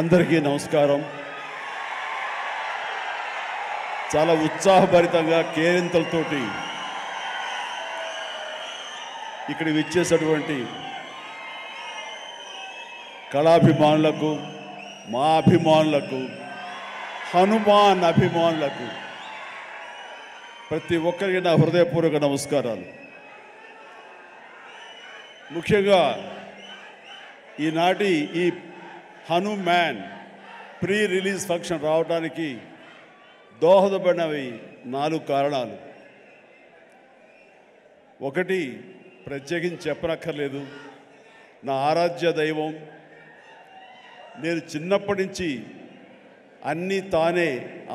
అందరికీ నమస్కారం. చాలా ఉత్సాహభరితంగా కేరింతలతోటి ఇక్కడ విచ్చేసినటువంటి కళాభిమానులకు, మా అభిమానులకు, హనుమాన్ అభిమానులకు ప్రతి ఒక్కరికి నా హృదయపూర్వక నమస్కారాలు. ముఖ్యంగా ఈనాటి ఈ హనుమాన్ ప్రీ రిలీజ్ ఫంక్షన్ రావడానికి దోహదపడినవి 4 కారణాలు. ఒకటి, ప్రత్యేకించి చెప్పనక్కర్లేదు, నా ఆరాధ్య దైవం. నేను చిన్నప్పటి నుంచి అన్నీ తానే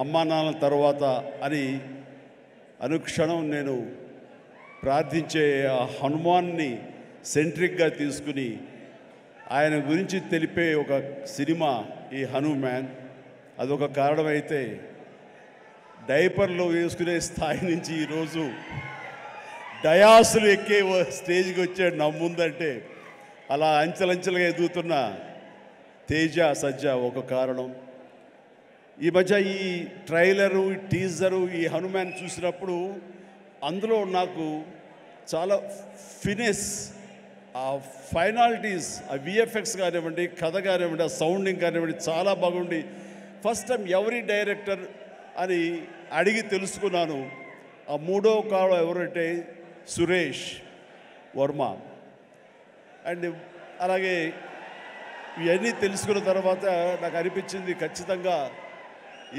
అమ్మా నాన్నల తర్వాత అని అనుక్షణం నేను ప్రార్థించే ఆ హనుమాన్ని సెంట్రిక్గా తీసుకుని ఆయన గురించి తెలిపే ఒక సినిమా ఈ హనుమాన్. అదొక కారణమైతే, డైపర్లో వేసుకునే స్థాయి నుంచి ఈరోజు డయాసులు ఎక్కే స్టేజ్కి వచ్చాడు నా ముందంటే, అలా అంచెలంచెలుగా ఎదుగుతున్న తేజ సజ్జ ఒక కారణం. ఈ మధ్య ఈ ట్రైలరు, ఈ టీజరు, ఈ హనుమాన్ చూసినప్పుడు అందులో నాకు చాలా ఫినెస్, ఆ ఫైనాలిటీస్, ఆ విఎఫ్ఎక్స్ కానివ్వండి, కథ కానివ్వండి, ఆ సౌండింగ్ కానివ్వండి చాలా బాగుండి ఫస్ట్ టైం ఎవరి డైరెక్టర్ అని అడిగి తెలుసుకున్నాను. ఆ 3వ కారణం ఎవరంటే సురేష్ వర్మ. అండ్ అలాగే ఇవన్నీ తెలుసుకున్న తర్వాత నాకు అనిపించింది ఖచ్చితంగా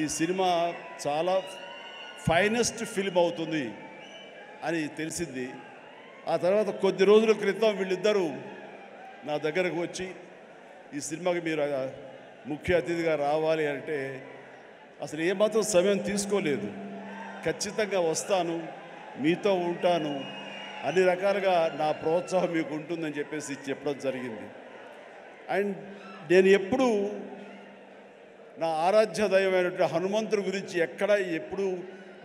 ఈ సినిమా చాలా ఫైనెస్ట్ ఫిల్మ్ అవుతుంది అని తెలిసింది. ఆ తర్వాత కొద్ది రోజుల క్రితం వీళ్ళిద్దరూ నా దగ్గరకు వచ్చి ఈ సినిమాకి మీరు ముఖ్య అతిథిగా రావాలి అంటే అసలు ఏమాత్రం సమయం తీసుకోలేదు. ఖచ్చితంగా వస్తాను, మీతో ఉంటాను, అన్ని రకాలుగా నా ప్రోత్సాహం మీకు ఉంటుందని చెప్పేసి చెప్పడం జరిగింది. అండ్ నేను ఎప్పుడూ నా ఆరాధ్య దైవమైనటువంటి హనుమంతుడి గురించి ఎప్పుడు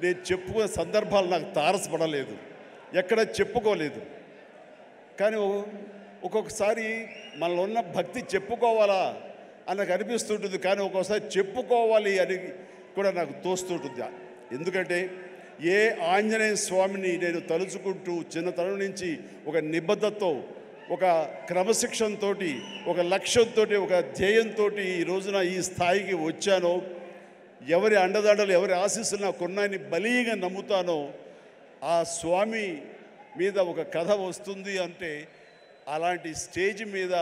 నేను చెప్పుకునే సందర్భాలు నాకు తారసపడలేదు, ఎక్కడ చెప్పుకోలేదు. కానీ ఒక్కొక్కసారి మనలో ఉన్న భక్తి చెప్పుకోవాలా అని నాకు అనిపిస్తుంటుంది, కానీ ఒక్కొక్కసారి చెప్పుకోవాలి అని కూడా నాకు తోస్తుంటుంది. ఎందుకంటే ఏ ఆంజనేయ స్వామిని నేను తలుచుకుంటూ చిన్నతనం నుంచి ఒక నిబద్ధతతో, ఒక క్రమశిక్షణతో, ఒక లక్ష్యంతో, ఒక ధ్యేయంతో ఈ రోజున ఈ స్థాయికి వచ్చానో, ఎవరి అండదండలు, ఎవరి ఆశీస్సులు నాకు ఉన్నాయని బలీగా నమ్ముతానో, ఆ స్వామి మీద ఒక కథ వస్తుంది అంటే అలాంటి స్టేజ్ మీద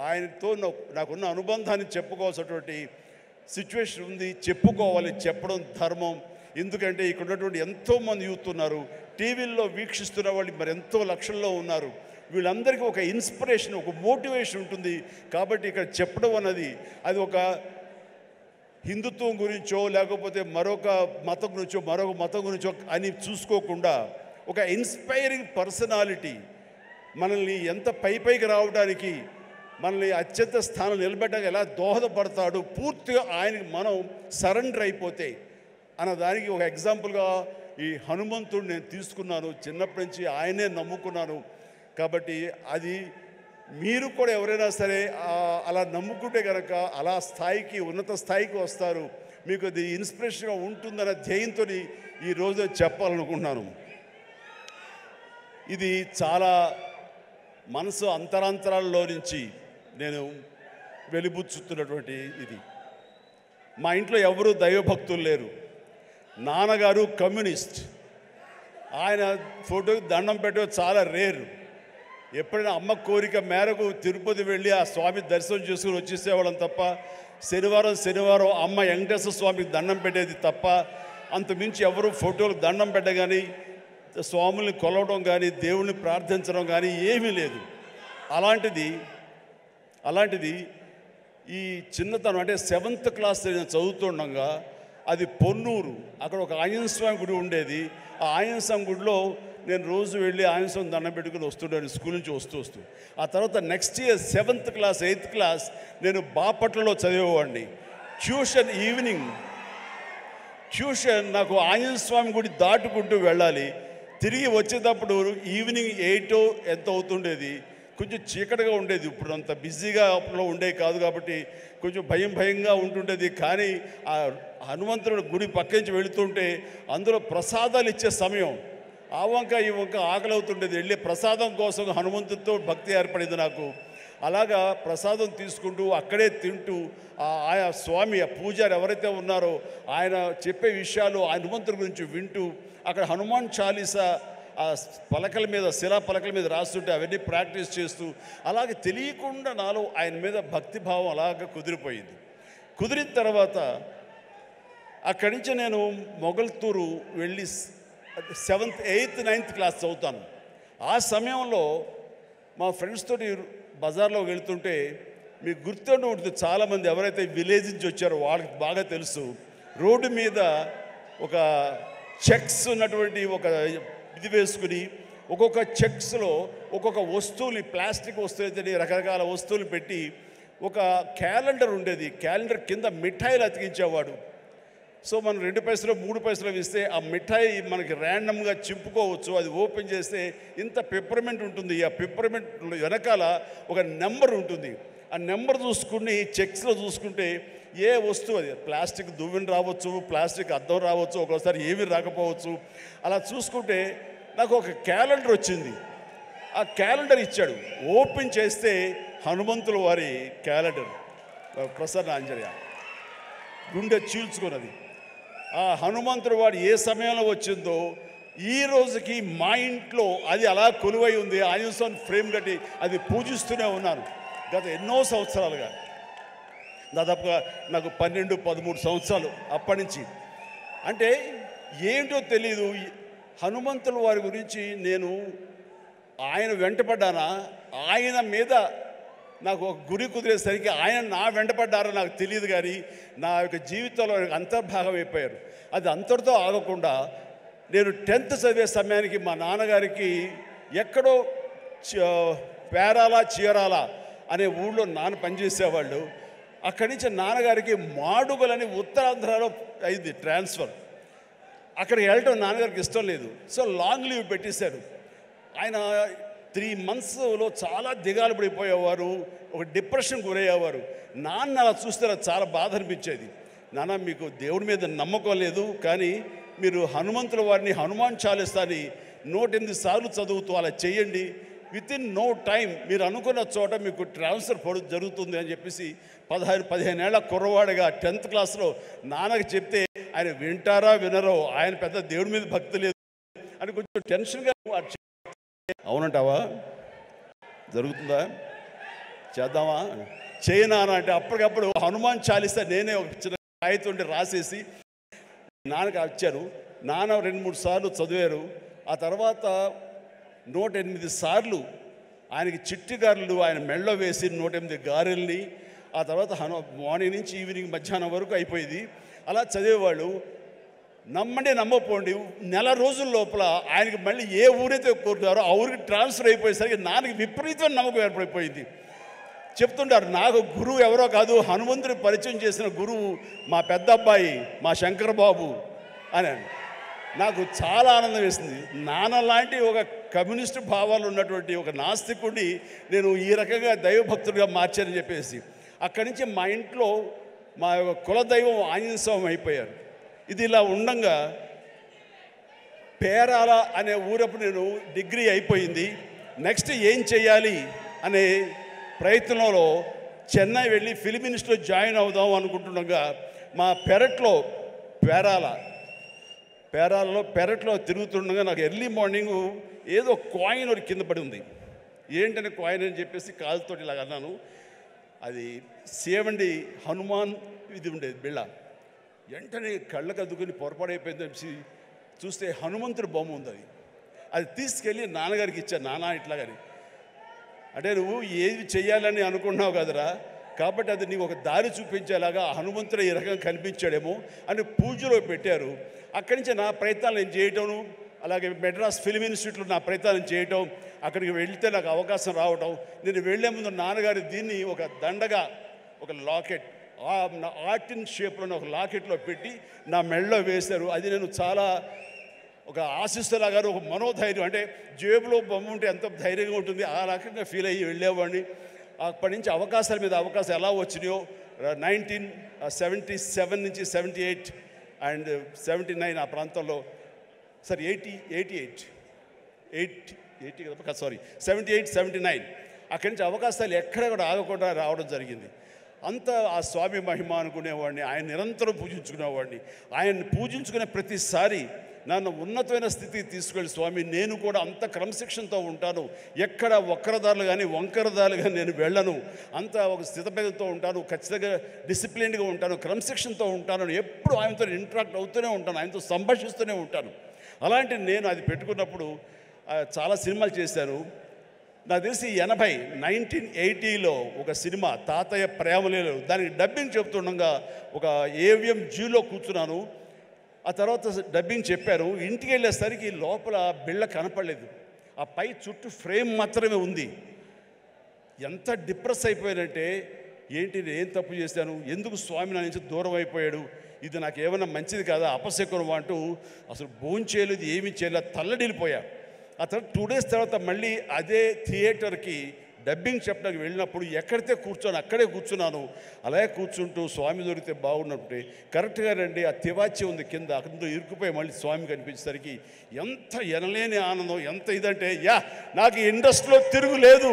ఆయనతో నాకున్న అనుబంధాన్ని చెప్పుకోవాల్సినటువంటి సిచ్యువేషన్ ఉంది. చెప్పుకోవాలి, చెప్పడం ధర్మం. ఎందుకంటే ఇక్కడ ఉన్నటువంటి ఎంతోమంది యూత్ ఉన్నారు, టీవీల్లో వీక్షిస్తున్న వాళ్ళు మరి ఎంతో లక్షల్లో ఉన్నారు. వీళ్ళందరికీ ఒక ఇన్స్పిరేషన్, ఒక మోటివేషన్ ఉంటుంది. కాబట్టి ఇక్కడ చెప్పడం అన్నది అది ఒక హిందుత్వం గురించో లేకపోతే మరొక మతం గురించో అని చూసుకోకుండా ఒక ఇన్స్పైరింగ్ పర్సనాలిటీ మనల్ని ఎంత పైకి రావడానికి, మనల్ని అత్యంత స్థానం నిలబెట్టడానికి ఎలా దోహదపడతాడు, పూర్తిగా ఆయనకి మనం సరెండర్ అయిపోతే అన్నదానికి ఒక ఎగ్జాంపుల్గా ఈ హనుమంతుడు నేను తీసుకున్నాను. చిన్నప్పటి నుంచి ఆయనే నమ్ముకున్నాను. కాబట్టి అది మీరు కూడా ఎవరైనా సరే అలా నమ్ముకుంటే కనుక అలా స్థాయికి, ఉన్నత స్థాయికి వస్తారు. మీకు అది ఇన్స్పిరేషన్గా ఉంటుందన్న ధ్యేయంతో ఈ రోజు చెప్పాలనుకుంటున్నాను. ఇది చాలా మనసు అంతరాంతరాల్లో నుంచి నేను వెలిబుచ్చుతున్నటువంటి ఇది. మా ఇంట్లో ఎవరూ దైవభక్తులు లేరు. నాన్నగారు కమ్యూనిస్ట్, ఆయన ఫోటోకి దండం పెట్టడం చాలా రేరు. ఎప్పుడైనా అమ్మ కోరిక మేరకు తిరుపతి వెళ్ళి ఆ స్వామి దర్శనం చేసుకుని వచ్చేసేవాళ్ళం తప్ప, శనివారం అమ్మ వెంకటేశ్వర స్వామికి దండం పెట్టేది తప్ప, అంతమించి ఎవరు ఫోటోలకు దండం పెట్ట కానీ, స్వాముల్ని కొలవడం కానీ, దేవుణ్ణి ప్రార్థించడం కానీ ఏమీ లేదు. అలాంటిది ఈ చిన్నతనం అంటే 7th క్లాస్ నేను చదువుతుండగా, అది పొన్నూరు, అక్కడ ఒక ఆంజనేయ స్వామి గుడి ఉండేది. ఆ ఆంజనేయ స్వామి గుడిలో నేను రోజు వెళ్ళి ఆంజనేయ స్వామి దండం పెట్టుకుని వస్తుంటాను స్కూల్ నుంచి వస్తూ. ఆ తర్వాత next year 7th class 8th class నేను బాపట్లలో చదివేవాడిని. ట్యూషన్ నాకు ఆంజనేయ స్వామి గుడి దాటుకుంటూ వెళ్ళాలి. తిరిగి వచ్చేటప్పుడు ఈవినింగ్ 8 ఎంత అవుతుండేది. కొంచెం చీకటిగా ఉండేది. ఇప్పుడు అంత బిజీగా అప్పుడు ఉండేది కాదు కాబట్టి కొంచెం భయంగా ఉంటుండేది. కానీ ఆ హనుమంతుడి గుడి పక్క నుంచి వెళుతుంటే అందులో ప్రసాదాలు ఇచ్చే సమయం, ఆ వంక ఈ వంక ఆకలి అవుతుండేది. వెళ్ళి ప్రసాదం కోసం హనుమంతుడితో భక్తి ఏర్పడింది నాకు. అలాగా ప్రసాదం తీసుకుంటూ అక్కడే తింటూ ఆయా స్వామి ఆ పూజారి ఎవరైతే ఉన్నారో ఆయన చెప్పే విషయాలు హనుమంతుడి గురించి వింటూ అక్కడ హనుమాన్ చాలీసా ఆ పలకల మీద శిలా పలకల మీద రాస్తుంటే అవన్నీ ప్రాక్టీస్ చేస్తూ అలాగే తెలియకుండా నాలో ఆయన మీద భక్తిభావం అలాగ కుదిరిపోయింది. కుదిరిన తర్వాత అక్కడి నుంచి నేను మొగల్తూరు వెళ్ళి 7th 8th 9th క్లాస్ చదువుతాను. ఆ సమయంలో మా ఫ్రెండ్స్ తోటి బజార్లో వెళ్తుంటే మీకు గుర్తుండి ఉంటుంది, చాలామంది ఎవరైతే విలేజ్ నుంచి వచ్చారో వాళ్ళకి బాగా తెలుసు, రోడ్డు మీద ఒక చెక్స్ ఉన్నటువంటి ఒక ఇది వేసుకుని ఒక్కొక్క చెక్స్లో ఒక్కొక్క వస్తువుని ప్లాస్టిక్ వస్తువులు రకరకాల వస్తువులు పెట్టి ఒక క్యాలెండర్ ఉండేది. క్యాలెండర్ కింద మిఠాయిలు అతికించేవాడు. సో మనం 2 పైసలు 3 పైసలు ఇస్తే ఆ మిఠాయి మనకి ర్యాండమ్గా చింపుకోవచ్చు. అది ఓపెన్ చేస్తే ఇంత పెప్పర్మెంట్ ఉంటుంది. ఆ పెప్పర్మెంట్ వెనకాల ఒక నెంబర్ ఉంటుంది. ఆ నెంబర్ చూసుకుని చెక్స్లో చూసుకుంటే ఏ వస్తువు, అది ప్లాస్టిక్ దువ్వెన రావచ్చు, ప్లాస్టిక్ అద్దం రావచ్చు, ఒక్కోసారి ఏమీ రాకపోవచ్చు. అలా చూసుకుంటే నాకు ఒక క్యాలెండర్ వచ్చింది. ఆ క్యాలెండర్ ఇచ్చాడు. ఓపెన్ చేస్తే హనుమంతుల వారి క్యాలెండర్, ప్రసన్న ఆంజనేయ గుండె చీల్చుకున్నది. ఆ హనుమంతుడు వాడు ఏ సమయంలో వచ్చిందో ఈ రోజుకి మా ఇంట్లో అది అలా కొలువై ఉంది. ఆయుష్మాన్ ఫ్రేమ్ కట్టి అది పూజిస్తూనే ఉన్నాను గత ఎన్నో సంవత్సరాలుగా. దాదాపుగా నాకు 12-13 సంవత్సరాలు అప్పటి నుంచి. అంటే ఏంటో తెలీదు, హనుమంతుల వారి గురించి నేను ఆయన వెంటపడ్డానా, ఆయన మీద నాకు ఒక గురి కుదిరేసరికి ఆయన నా వెంటపడ్డారో నాకు తెలియదు. కానీ నా యొక్క జీవితంలో అంతర్భాగం అయిపోయారు. అది అంతటితో ఆగకుండా నేను 10th చదివే సమయానికి మా నాన్నగారికి ఎక్కడో పేరాల చీరాల అనే ఊళ్ళో నాన్న పనిచేసేవాళ్ళు. అక్కడి నుంచి నాన్నగారికి మాడుగులని ఉత్తరాంధ్రలో అయింది ట్రాన్స్ఫర్. అక్కడికి వెళ్ళటం నాన్నగారికి ఇష్టం లేదు. సో లాంగ్ లీవ్ పెట్టేశారు. ఆయన 3 monthsలో చాలా దిగాలు పడిపోయేవారు, ఒక డిప్రెషన్ గురయ్యేవారు. నాన్న అలా చూస్తే నాకు చాలా బాధ అనిపించేది. నాన్న, మీకు దేవుడి మీద నమ్మకం లేదు, కానీ మీరు హనుమంతుల వారిని హనుమాన్ చాలీసాని 108 సార్లు చదువుతూ అలా చేయండి. వితిన్ నో టైం మీరు అనుకున్న చోట మీకు ట్రాన్స్ఫర్ జరుగుతుంది అని చెప్పేసి 15 ఏళ్ల కుర్రవాడిగా 10th క్లాస్లో నాన్నకి చెప్తే ఆయన వింటారా వినరో, ఆయన పెద్ద దేవుడి మీద భక్తి లేదు అని కొంచెం టెన్షన్గా. అవునంటావా? జరుగుతుందా? చేద్దామా? చేయనా అంటే అప్పటికప్పుడు హనుమాన్ చాలీసా నేనే ఒక చిన్న కాగితం రాసేసి నాన్నకి వచ్చాను. నాన్న 2-3 సార్లు చదివారు. ఆ తర్వాత 108 సార్లు ఆయనకి చిట్టి గారెలు ఆయన మెళ్ళో వేసి 108 గారెల్ని, ఆ తర్వాత మార్నింగ్ నుంచి ఈవినింగ్ మధ్యాహ్నం వరకు అయిపోయింది. అలా చదివేవాళ్ళు. నమ్మండి నమ్మపోండి, నెల రోజుల లోపల ఆయనకి మళ్ళీ ఏ ఊరైతే కోరుతారో ఆ ఊరికి ట్రాన్స్ఫర్ అయిపోయేసరికి నాన్నకి విపరీతమైన నమ్మకం ఏర్పడిపోయింది. చెప్తుంటారు, నాకు గురువు ఎవరో కాదు, హనుమంతుడి పరిచయం చేసిన గురువు మా పెద్ద అబ్బాయి మా శంకర్ బాబు అని. నాకు చాలా ఆనందం వేసింది. నాన్న లాంటి ఒక కమ్యూనిస్టు భావాలు ఉన్నటువంటి ఒక నాస్తికుడిని నేను ఈ రకంగా దైవభక్తుడిగా మార్చానని చెప్పేసి అక్కడి నుంచి మా ఇంట్లో మా యొక్క కులదైవం ఆంజనేయ స్వామి అయిపోయారు. ఇది ఇలా ఉండంగా పేరాల అనే ఊరప్పుడు నేను డిగ్రీ అయిపోయింది. నెక్స్ట్ ఏం చేయాలి అనే ప్రయత్నంలో చెన్నై వెళ్ళి ఫిల్మ్ ఇన్స్టిట్యూట్లో జాయిన్ అవుదాం అనుకుంటుండగా మా పెరట్లో తిరుగుతుండగా నాకు ఎర్లీ మార్నింగ్ ఏదో కాయిన్ ఒకటి కింద పడి ఉంది. ఏంటనే కాయిన్ అని చెప్పేసి కాలుతోటి ఇలాగ అన్నాను. అది సేవండి హనుమాన్ ఇది ఉండేది బిళ్ళ. వెంటనే కళ్ళకు అద్దుకుని పొరపాడైపోయిందని చెప్పి చూస్తే హనుమంతుడి బొమ్మ ఉంది. అది తీసుకెళ్ళి నాన్నగారికి ఇచ్చాను. నాన్న ఇట్లాగని, అంటే నువ్వు ఏది చెయ్యాలని అనుకున్నావు కదరా, కాబట్టి అది నీకు ఒక దారి చూపించేలాగా హనుమంతుడు ఈ రకంగా కనిపించాడేమో అని పూజలో పెట్టారు. అక్కడి నుంచి నా ప్రయత్నాలు నేను చేయటం, అలాగే మెడ్రాస్ ఫిల్మ్ ఇన్స్టిట్యూట్లో నా ప్రయత్నాలు చేయటం, అక్కడికి వెళ్తే నాకు అవకాశం రావటం. నేను వెళ్లే ముందు నాన్నగారు దీన్ని ఒక దండగా, ఒక లాకెట్, ఆర్టిన్ షేప్లో ఒక లాకెట్లో పెట్టి నా మెడలో వేశారు. అది నేను చాలా ఒక ఆశిస్తులాగా ఒక మనోధైర్యం, అంటే జేబులో బొమ్మ ఉంటే ఎంత ధైర్యంగా ఉంటుంది ఆ రకంగా ఫీల్ అయ్యి వెళ్ళేవాడిని. అప్పటి నుంచి అవకాశాల మీద అవకాశం ఎలా వచ్చినాయో 1977 నుంచి 78 అండ్ 79 ఆ ప్రాంతంలో, సారీ 78 79 అక్కడి నుంచి అవకాశాలు ఎక్కడ కూడా ఆగకుండా రావడం జరిగింది. అంత ఆ స్వామి మహిమ అనుకునేవాడిని. ఆయన నిరంతరం పూజించుకునేవాడిని. ఆయన్ని పూజించుకునే ప్రతిసారి నన్ను ఉన్నతమైన స్థితికి తీసుకెళ్ళి స్వామి నేను కూడా అంత క్రమశిక్షణతో ఉంటాను, ఎక్కడ వక్రదారులు కానీ వంకరదారులు కానీ నేను వెళ్ళను, అంత ఒక స్థితపేదతో ఉంటాను, ఖచ్చితంగా డిసిప్లిన్గా ఉంటాను, క్రమశిక్షణతో ఉంటాను, ఎప్పుడు ఆయనతో ఇంటరాక్ట్ అవుతూనే ఉంటాను, ఆయనతో సంభాషిస్తూనే ఉంటాను. అలాంటి నేను అది పెట్టుకున్నప్పుడు చాలా సినిమాలు చేశాను. నాకు తెలిసి 1980లో ఒక సినిమా తాతయ్య ప్రేమలేలు, దానికి డబ్బింగ్ చెప్తుండగా ఒక ఏవిఎం జీలో కూర్చున్నాను. ఆ తర్వాత డబ్బింగ్ చెప్పారు. ఇంటికి వెళ్ళేసరికి లోపల బిళ్ళ కనపడలేదు, ఆ పై చుట్టూ ఫ్రేమ్ మాత్రమే ఉంది. ఎంత డిప్రెస్ అయిపోయానంటే, ఏంటి నేను ఏం తప్పు చేశాను, ఎందుకు స్వామి నా నుంచి దూరం అయిపోయాడు, ఇది నాకు ఏమైనా మంచిది కాదా, అపశకునం అంటూ అసలు భోంచేయలేదు, ఏమీ చేయలేదు, తల్లడిల్లిపోయా. ఆ తర్వాత 2 days తర్వాత మళ్ళీ అదే థియేటర్కి డబ్బింగ్ చెప్పడానికి వెళ్ళినప్పుడు ఎక్కడితే కూర్చొని అక్కడే కూర్చున్నాను. అలాగే కూర్చుంటూ స్వామి దొరికితే బాగున్నట్టు కరెక్ట్గా రండి ఆ తివాచి ఉంది కింద, అక్కడ ఇరుక్కుపోయి మళ్ళీ స్వామి కనిపించేసరికి ఎంత ఎనలేని ఆనందం, ఎంత ఇదంటే నాకు ఇండస్ట్రీలో తిరుగులేదు,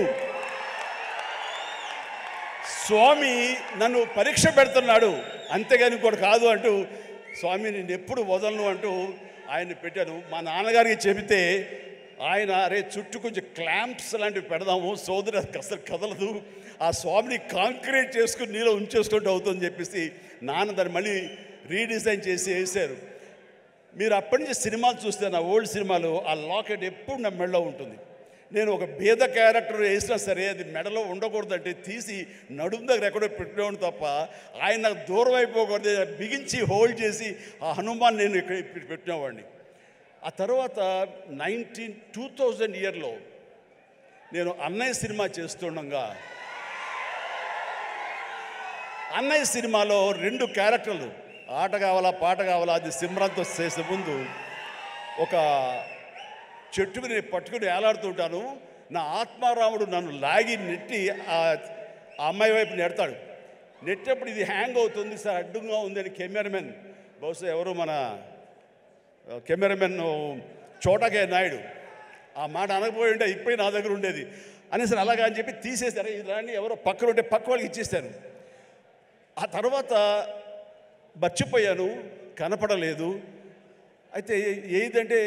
స్వామి నన్ను పరీక్ష పెడుతున్నాడు అంతేగాని ఇంకోటి కాదు అంటూ, స్వామి నేను ఎప్పుడు వదలను అంటూ ఆయన్ని పెట్టాను. మా నాన్నగారికి చెబితే ఆయన అరే చుట్టూ కొంచెం క్లాంప్స్ లాంటివి పెడదాము, సోదరు అసలు కదలదు, ఆ స్వామిని కాంక్రీట్ చేసుకుని నీలో ఉంచేసుకుంటూ అవుతుందని చెప్పేసి నాన్న దాన్ని మళ్ళీ రీడిజైన్ చేసి వేశారు. మీరు అప్పటి నుంచి సినిమాలు చూస్తే నా ఓల్డ్ సినిమాలు ఆ లాకెట్ ఎప్పుడు నా మెడలో ఉంటుంది. నేను ఒక భేద క్యారెక్టర్ వేసినా సరే అది మెడలో ఉండకూడదంటే తీసి నడుము దగ్గర ఎక్కడో పెట్టినవాడు తప్ప ఆయన నాకు దూరం అయిపోకూడదు, బిగించి హోల్డ్ చేసి ఆ హనుమాన్ నేను ఇక్కడ పెట్టినవాడిని. ఆ తర్వాత 2000 ఇయర్లో నేను అన్నయ్య సినిమా చేస్తుండగా, అన్నయ్య సినిమాలో 2 క్యారెక్టర్లు, ఆట కావాలా పాట కావాలా, అది సిమ్రాన్తో చేసే ముందు ఒక చెట్టుకు నేను పట్టుకుని వేలాడుతుంటాను. నా ఆత్మారాముడు నన్ను లాగి నెట్టి ఆ అమ్మాయి వైపు నెడతాడు. నెట్టేప్పుడు ఇది హ్యాంగ్ అవుతుంది సార్, అడ్డుగా ఉందని కెమెరామెన్, బహుశా ఎవరు మన కెమెరామెన్ చోటకే నాయుడు ఆ మాట అనకపోయి ఉంటే ఇప్పుడే నా దగ్గర ఉండేది అనేసి అలాగా అని చెప్పి తీసేశారు. ఇది రాండి ఎవరో పక్కన ఉంటే పక్క వాళ్ళకి ఇచ్చేసాను. ఆ తర్వాత మర్చిపోయాను, కనపడలేదు. అయితే ఏదంటే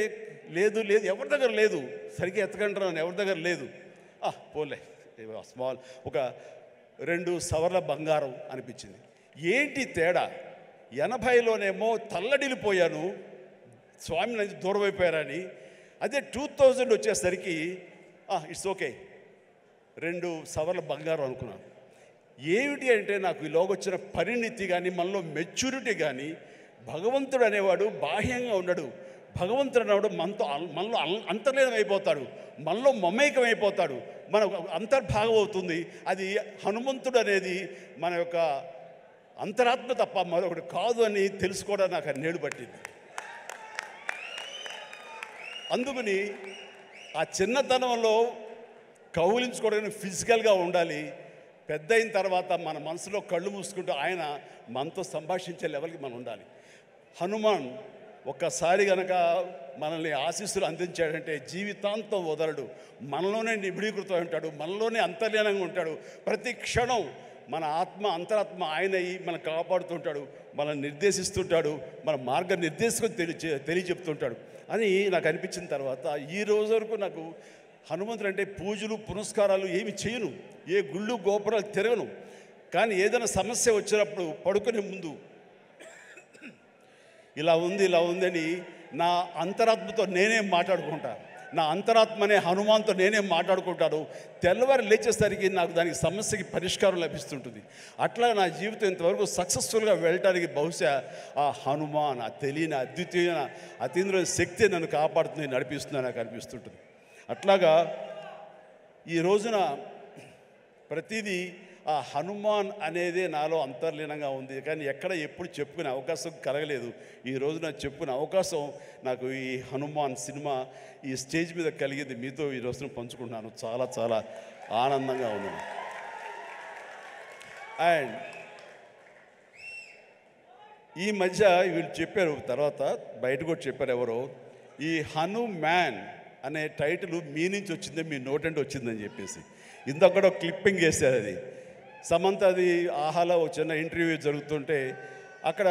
లేదు లేదు ఎవరి దగ్గర లేదు, సరిగ్గా ఎత్తకంటున్నాను, ఎవరి దగ్గర లేదు. పోలే స్మాల్ ఒక 2 సవర్ల బంగారం అనిపించింది. ఏంటి తేడా, 80లోనేమో తల్లడిల్లిపోయాను, స్వామి నుంచి దూరం అయిపోయారని. అదే 2000 వచ్చేసరికి ఇట్స్ ఓకే, 2 సవర్ల బంగారం అనుకున్నాను. ఏమిటి అంటే నాకు ఈలోగా వచ్చిన పరిణితి కానీ మనలో మెచ్యూరిటీ కానీ, భగవంతుడు అనేవాడు బాహ్యంగా ఉండడు, భగవంతుడు అనేవాడు మనలో అంతర్లీనం అయిపోతాడు, మనలో మమేకం అయిపోతాడు, మన అంతర్భాగం అవుతుంది. అది హనుమంతుడు అనేది మన యొక్క అంతరాత్మ తప్ప మరొకటి కాదు అని తెలుసుకోవడం నాకు అన్నేళ్ళు పట్టింది. అందుకని ఆ చిన్నతనంలో కౌలించుకోవడానికి ఫిజికల్గా ఉండాలి, పెద్ద అయిన తర్వాత మన మనసులో కళ్ళు మూసుకుంటూ ఆయన మనతో సంభాషించే లెవెల్కి మనం ఉండాలి. హనుమాన్ ఒక్కసారి కనుక మనల్ని ఆశీస్సులు అందించాడంటే జీవితాంతం వదలడు, మనలోనే నిబిడీకృతం ఉంటాడు, మనలోనే అంతర్లీనంగా ఉంటాడు. ప్రతి క్షణం మన ఆత్మ అంతరాత్మ ఆయన మనం కాపాడుతుంటాడు, మనల్ని నిర్దేశిస్తుంటాడు, మన మార్గం నిర్దేశించుకొని తెలియచెప్తుంటాడు అని నాకు అనిపించిన తర్వాత ఈ రోజు వరకు నాకు హనుమంతుడు అంటే పూజలు పునస్కారాలు ఏమి చేయను, ఏ గుళ్ళు గోపురాలు తిరగను. కానీ ఏదైనా సమస్య వచ్చినప్పుడు పడుకునే ముందు ఇలా ఉంది అని నా అంతరాత్మతో నేనే మాట్లాడుకుంటా, నా అంతరాత్మనే హనుమాన్తో నేనే మాట్లాడుకుంటాను. తెల్లవారు లేచేసరికి నాకు దానికి సమస్యకి పరిష్కారం లభిస్తుంటుంది. అట్లా నా జీవితం ఇంతవరకు సక్సెస్ఫుల్గా వెళ్ళటానికి బహుశా ఆ హనుమాన్, ఆ తెలియని అద్వితీయమైన అతీంద్రమైన శక్తి నన్ను కాపాడుతుంది, నడిపిస్తుందని నాకు అనిపిస్తుంటుంది. అట్లాగా ఈ రోజున ప్రతిదీ ఆ హనుమాన్ అనేదే నాలో అంతర్లీనంగా ఉంది. కానీ ఎక్కడ ఎప్పుడు చెప్పుకునే అవకాశం కలగలేదు. ఈ రోజున చెప్పుకునే అవకాశం నాకు ఈ హనుమాన్ సినిమా ఈ స్టేజ్ మీద కలిగింది. మీతో ఈ రోజున పంచుకుంటున్నాను. చాలా చాలా ఆనందంగా ఉంది. అండ్ ఈ మధ్య వీళ్ళు చెప్పారు, తర్వాత బయట కూడా చెప్పారు ఎవరో, ఈ హనుమాన్ అనే టైటిల్ మీ నుంచి వచ్చిందే, మీ నోటంటే వచ్చిందని చెప్పేసి ఇందాక కూడా క్లిప్పింగ్ వేశారు. అది సమంత, అది ఆహాలో ఒక చిన్న ఇంటర్వ్యూ జరుగుతుంటే అక్కడ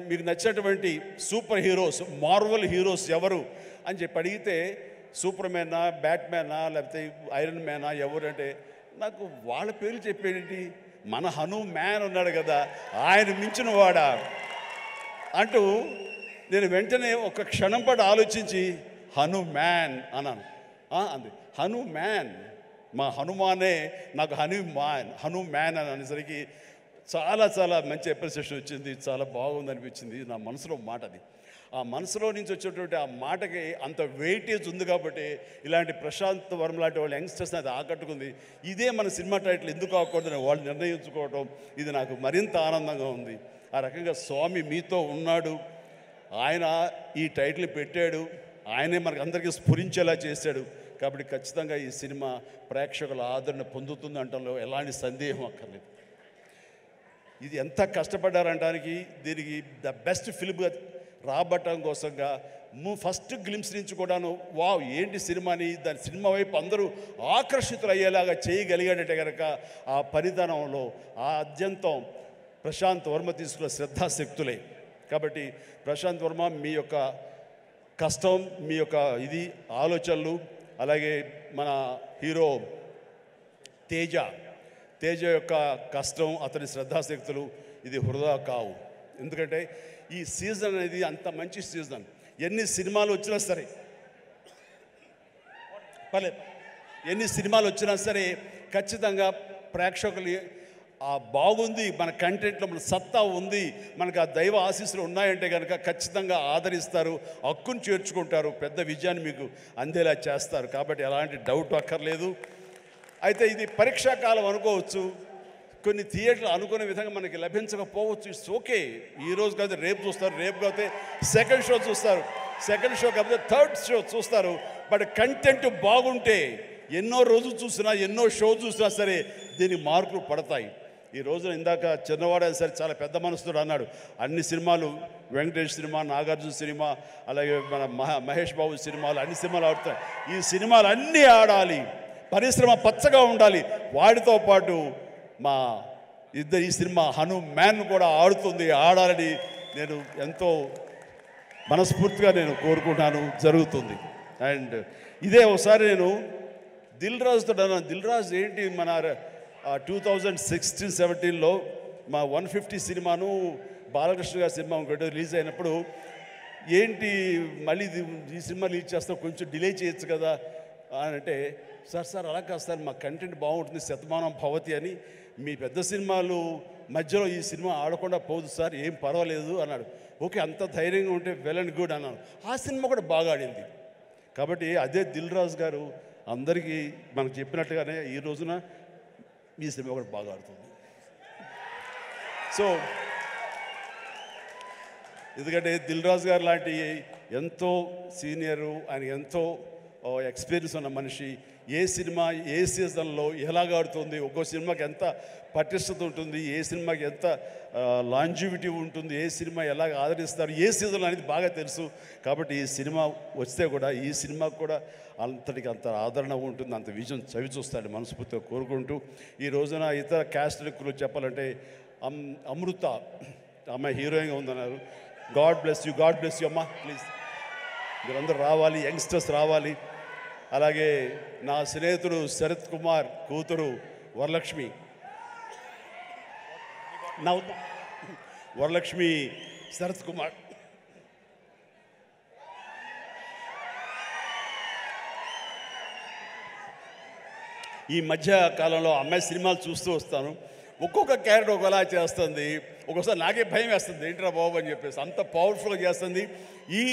మీకు నచ్చినటువంటి సూపర్ హీరోస్, మార్వల్ హీరోస్ ఎవరు అని చెప్పి అడిగితే సూపర్ మ్యానా, బ్యాట్మ్యానా, లేకపోతే ఐరన్ మ్యానా ఎవరు అంటే నాకు వాళ్ళ పేర్లు చెప్పేటి, మన హనుమాన్ ఉన్నాడు కదా ఆయన మించిన వాడా అంటూ నేను వెంటనే ఒక క్షణం పాటు ఆలోచించి హనుమాన్ అన్నాను. అంది హనుమాన్, మా హనుమానే నాకు హనుమాన్ అని అనేసరికి చాలా చాలా మంచి అప్రిసియేషన్ వచ్చింది. చాలా బాగుంది అనిపించింది. నా మనసులో మాట అది. ఆ మనసులో నుంచి వచ్చేటువంటి ఆ మాటకి అంత వెయిటేజ్ ఉంది కాబట్టి ఇలాంటి ప్రశాంత్ వర్మ లాంటి వాళ్ళ యంగ్స్టర్స్ని అది ఆకట్టుకుంది. ఇదే మన సినిమా టైటిల్ ఎందుకు అవ్వకూడదని వాళ్ళు నిర్ణయించుకోవడం ఇది నాకు మరింత ఆనందంగా ఉంది. ఆ రకంగా స్వామి మీతో ఉన్నాడు, ఆయన ఈ టైటిల్ పెట్టాడు, ఆయనే మనకు అందరికీ స్ఫురించేలా చేశాడు. కాబట్టి ఖచ్చితంగా ఈ సినిమా ప్రేక్షకుల ఆదరణ పొందుతుంది అనటంలో ఎలాంటి సందేహం అక్కర్లేదు. ఇది ఎంత కష్టపడ్డారనడానికి, దీనికి ద బెస్ట్ ఫిల్మ్గా రాబట్టడం కోసంగా ఫస్ట్ గ్లిమ్స్ నుంచి కూడాను వావ్ ఏంటి సినిమాని, దాని సినిమా వైపు అందరూ ఆకర్షితులు అయ్యేలాగా చేయగలిగాడంటే కనుక ఆ పరిధానంలో ఆ అత్యంతం ప్రశాంత్ వర్మ తీసుకున్న శ్రద్ధాశక్తులే. కాబట్టి ప్రశాంత్ వర్మ మీ యొక్క కష్టం, మీ యొక్క ఇది ఆలోచనలు, అలాగే మన హీరో తేజ యొక్క కష్టం, అతని శ్రద్ధాశక్తులు ఇది వృధా కావు. ఎందుకంటే ఈ సీజన్ అనేది అంత మంచి సీజన్. ఎన్ని సినిమాలు వచ్చినా సరే ఎన్ని సినిమాలు వచ్చినా సరే ఖచ్చితంగా ప్రేక్షకులు బాగుంది, మన కంటెంట్లో మన సత్తా ఉంది, మనకు ఆ దైవ ఆశీస్సులు ఉన్నాయంటే కనుక ఖచ్చితంగా ఆదరిస్తారు, హక్కును చేర్చుకుంటారు, పెద్ద విజయాన్ని మీకు అందేలా చేస్తారు. కాబట్టి ఎలాంటి డౌట్ అక్కర్లేదు. అయితే ఇది పరీక్షాకాలం అనుకోవచ్చు, కొన్ని థియేటర్లు అనుకునే విధంగా మనకి లభించకపోవచ్చు. It's okay. ఈరోజు కాదు రేపు చూస్తారు, రేపు కాకపోతే సెకండ్ షో చూస్తారు, సెకండ్ షో కాకపోతే థర్డ్ షో చూస్తారు. బట్ కంటెంట్ బాగుంటే ఎన్నో రోజులు చూసినా, ఎన్నో షో చూసినా సరే దీనికి మార్కులు పడతాయి. ఈ రోజున ఇందాక చిన్నవాడే సరే చాలా పెద్ద మనసుతో అన్నాడు, అన్ని సినిమాలు వెంకటేష్ సినిమా, నాగార్జున సినిమా, అలాగే మన మహేష్ బాబు సినిమాలు, అన్ని సినిమాలు ఆడుతాయి. ఈ సినిమాలు అన్నీ ఆడాలి, పరిశ్రమ పచ్చగా ఉండాలి. వాటితో పాటు మా ఈ సినిమా హనుమాన్ కూడా ఆడాలని నేను ఎంతో మనస్ఫూర్తిగా కోరుకుంటాను, జరుగుతుంది. అండ్ ఇదే ఒకసారి నేను దిల్ రాజుతో అన్నాను, దిల్ రాజు ఏంటి మన 2016-17లో మా 150 సినిమాను బాలకృష్ణ గారి సినిమా ఇంకోటి రిలీజ్ అయినప్పుడు ఏంటి మళ్ళీ ఈ సినిమా రిలీజ్ చేస్తాం, కొంచెం డిలే చేయొచ్చు కదా అని అంటే, సార్ అలా కాదు సార్, మా కంటెంట్ బాగుంటుంది, శతమానం భవతి అని, మీ పెద్ద సినిమాలు మధ్యలో ఈ సినిమా ఆడకుండా పోదు సార్, ఏం పర్వాలేదు అన్నాడు. ఓకే, అంత ధైర్యంగా ఉంటే వెల్ అండ్ గుడ్ అన్నాను. ఆ సినిమా కూడా బాగా ఆడింది. కాబట్టి అదే దిల్ రాజు గారు అందరికీ మనకు చెప్పినట్టుగానే ఈ రోజున ఈ సినిమా కూడా బాగా ఆడుతుంది. సో ఎందుకంటే దిల్ రాజు గారు లాంటి ఎంతో సీనియరు, ఆయన ఎంతో ఎక్స్పీరియన్స్ ఉన్న మనిషి, ఏ సినిమా ఏ సీజన్లో ఎలాగ ఆడుతుంది, ఒక్కో సినిమాకి ఎంత పటిష్టత ఉంటుంది, ఏ సినిమాకి ఎంత లాంజివిటీ ఉంటుంది, ఏ సినిమా ఎలాగ ఆదరిస్తారు, ఏ సీజన్ అనేది బాగా తెలుసు. కాబట్టి ఈ సినిమా వస్తే కూడా ఈ సినిమాకు కూడా అంతటికి అంత ఆదరణ ఉంటుంది, అంత విజయం చవి చూస్తాడు మనస్ఫూర్తిగా కోరుకుంటూ, ఈ రోజున ఇతర క్యాస్ట్ గురించి చెప్పాలంటే అమృత అమ్మాయి హీరోయిన్గా ఉందన్నారు. గాడ్ బ్లెస్ యూ అమ్మా, ప్లీజ్ మీరందరూ రావాలి, యంగ్స్టర్స్ రావాలి. అలాగే నా స్నేహితుడు శరత్ కుమార్ కూతురు వరలక్ష్మి, శరత్ కుమార్ ఈ మధ్య కాలంలో అమ్మాయి సినిమాలు చూస్తూ వస్తాను. ఒక్కొక్క క్యారెక్టర్ ఒకలా చేస్తుంది. ఒక్కోసారి నాకే భయం వేస్తుంది, ఏంట్రా బాబు అని చెప్పేసి, అంత పవర్ఫుల్గా చేస్తుంది. ఈ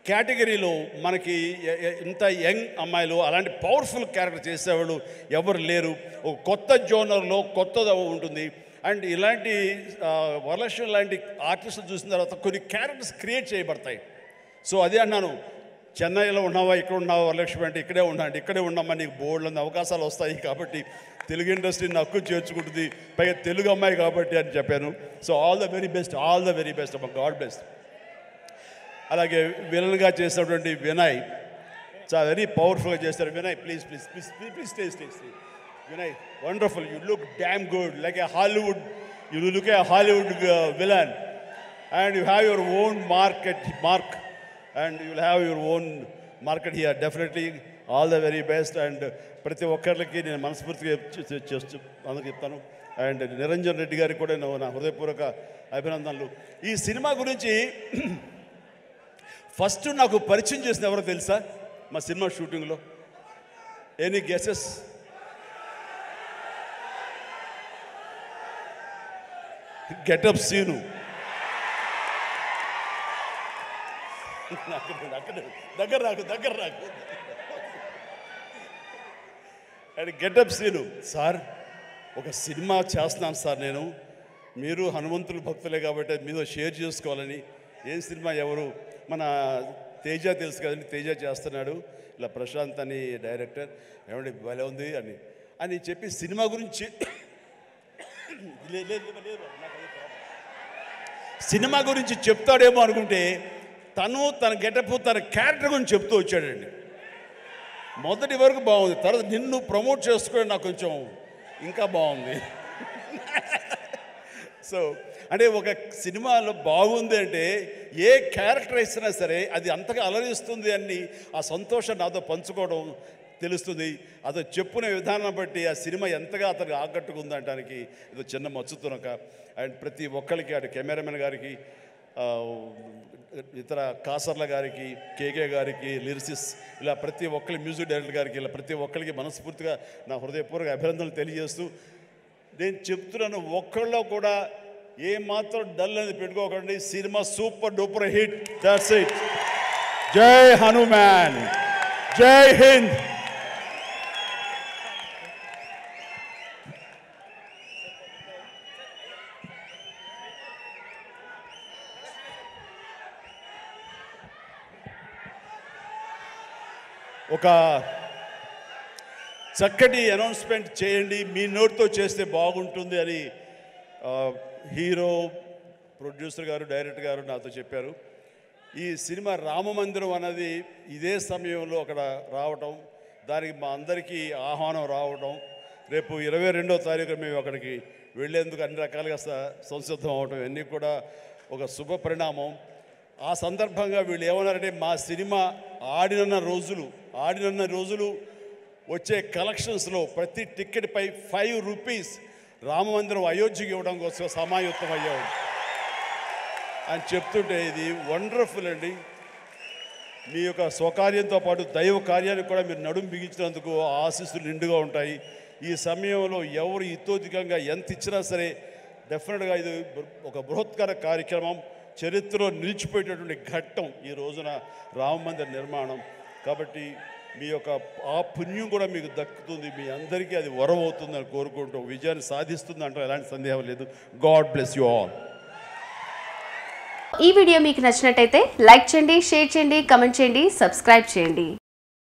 కేటగిరీలో మనకి ఇంత యంగ్ అమ్మాయిలు అలాంటి పవర్ఫుల్ క్యారెక్టర్ చేసేవాళ్ళు ఎవరు లేరు. ఒక కొత్త జోనర్లో కొత్తగా ఉంటుంది. అండ్ ఇలాంటి వరలక్ష్మి లాంటి ఆర్టిస్టులు చూసిన తర్వాత కొన్ని క్యారెక్టర్స్ క్రియేట్ చేయబడతాయి. సో అదే అన్నాను, చెన్నైలో ఉన్నావా, ఇక్కడ ఉన్నావా వరలక్ష్మి అంటే ఇక్కడే ఉన్నాండి, ఇక్కడే ఉన్నామా, నీకు బోల్డ్ అవకాశాలు వస్తాయి కాబట్టి తెలుగు ఇండస్ట్రీని హక్కు చేర్చుకుంటుంది, పైగా తెలుగు అమ్మాయి కాబట్టి అని చెప్పాను. So all the very best అమ్మ, గాడ్ బ్లెస్. అలాగే విలన్గా చేసినటువంటి వినయ్ చాలా వెరీ పవర్ఫుల్గా చేస్తారు. Vinay please stay. Vinay, wonderful. You look damn good, like a Hollywood. You look a Hollywood villain, and you have your own mark, and you will have your own market here. Definitely, all the very best. And ప్రతి ఒక్కరికి నేను మనస్ఫూర్తిగా అందరికి చెప్తాను. And Niranjan Reddy గారికి కూడా నా హృదయపూర్వక అభినందనలు. ఈ సినిమా గురించి ఫస్ట్ నాకు పరిచయం చేసిన ఎవరో తెలుసా? మా సినిమా షూటింగ్లో ఎనీ గెసెస్? గెటప్ సీను. దగ్గర నాకు అండ్ గెటప్ సీను. సార్, ఒక సినిమా చేస్తున్నాను సార్ నేను, మీరు హనుమంతుల భక్తులే కాబట్టి మీతో షేర్ చేసుకోవాలని. ఏం సినిమా? ఎవరు? మన తేజ తెలుసు కదండి, తేజ చేస్తున్నాడు, ఇలా ప్రశాంత్ అని డైరెక్టర్, ఏమండి భలే ఉంది అని చెప్పి సినిమా గురించి సినిమా గురించి చెప్తాడేమో అనుకుంటే తన గెటప్ తన క్యారెక్టర్ గురించి చెప్తూ వచ్చాడండి. మొదటి వరకు బాగుంది, తర్వాత నిన్ను ప్రమోట్ చేసుకోవడం నాకు కొంచెం ఇంకా బాగుంది. సో అంటే ఒక సినిమాలో బాగుంది అంటే ఏ క్యారెక్టర్ ఇచ్చినా సరే అది అంతగా అలరిస్తుంది అని ఆ సంతోషం నాతో పంచుకోవడం తెలుస్తుంది. అదో చెప్పునే విధానం బట్టి ఆ సినిమా ఎంతగా అతనికి ఆకట్టుకుంది అనడానికి ఇది చిన్న మచ్చుతునక. అండ్ ప్రతి ఒక్కరికి, అటు కెమెరామెన్ గారికి, ఇతర కాసర్ల గారికి, కేకే గారికి, లిరిసిస్, ఇలా ప్రతి ఒక్కరి మ్యూజిక్ డైరెక్టర్ గారికి, ఇలా ప్రతి ఒక్కరికి మనస్ఫూర్తిగా నా హృదయపూర్వక అభినందనలు తెలియజేస్తూ నేను చెప్తున్నాను, ఒక్కళ్ళలో కూడా ఏమాత్రం డల్ అనేది పెట్టుకోకండి. Cinema super duper hit. That's it. జై హనుమాన్, జై హింద్. ఒక చక్కటి అనౌన్స్మెంట్ చేయండి, మీ నోట్తో చేస్తే బాగుంటుంది అని హీరో, ప్రొడ్యూసర్ గారు, డైరెక్టర్ గారు నాతో చెప్పారు. ఈ సినిమా రామమందిరం అన్నది ఇదే సమయంలో అక్కడ రావటం, దానికి మా అందరికీ ఆహ్వానం రావటం, రేపు 22వ తారీఖు మేము అక్కడికి వెళ్ళేందుకు అన్ని రకాలుగా సంసిద్ధం అవటం, ఇవన్నీ కూడా ఒక శుభ పరిణామం. ఆ సందర్భంగా వీళ్ళు ఏమన్నారంటే, మా సినిమా ఆడినన్న రోజులు వచ్చే కలెక్షన్స్లో ప్రతి టికెట్ పై 5 రూపీస్ రామమందిరం అయోధ్యకి ఇవ్వడం కోసం సమాయుత్తం అయ్యాడు అని చెప్తుంటే ఇది వండర్ఫుల్ అండి. మీ యొక్క స్వకార్యంతో పాటు దైవ కార్యానికి కూడా మీరు నడుము బిగించినందుకు ఆశీస్సులు నిండుగా ఉంటాయి. ఈ సమయంలో ఎవరు ఇతోధికంగా ఎంత ఇచ్చినా సరే డెఫినెట్గా ఇది ఒక బృహత్కర కార్యక్రమం, చరిత్రలో నిలిచిపోయేటటువంటి ఘట్టం ఈ రోజున రామమందిర నిర్మాణం. కాబట్టి మీ యొక్క ఆ పుణ్యం కూడా మీకు దక్కుతుంది, మీ అందరికీ అది వరం అవుతుందని కోరుకుంటూ విజయాన్ని సాధిస్తుంది అంటే ఎలాంటి సందేహం లేదు. God bless you all. ఈ వీడియో మీకు నచ్చినట్టయితే లైక్ చేయండి, షేర్ చేయండి, కామెంట్ చేయండి, సబ్స్క్రైబ్ చేయండి.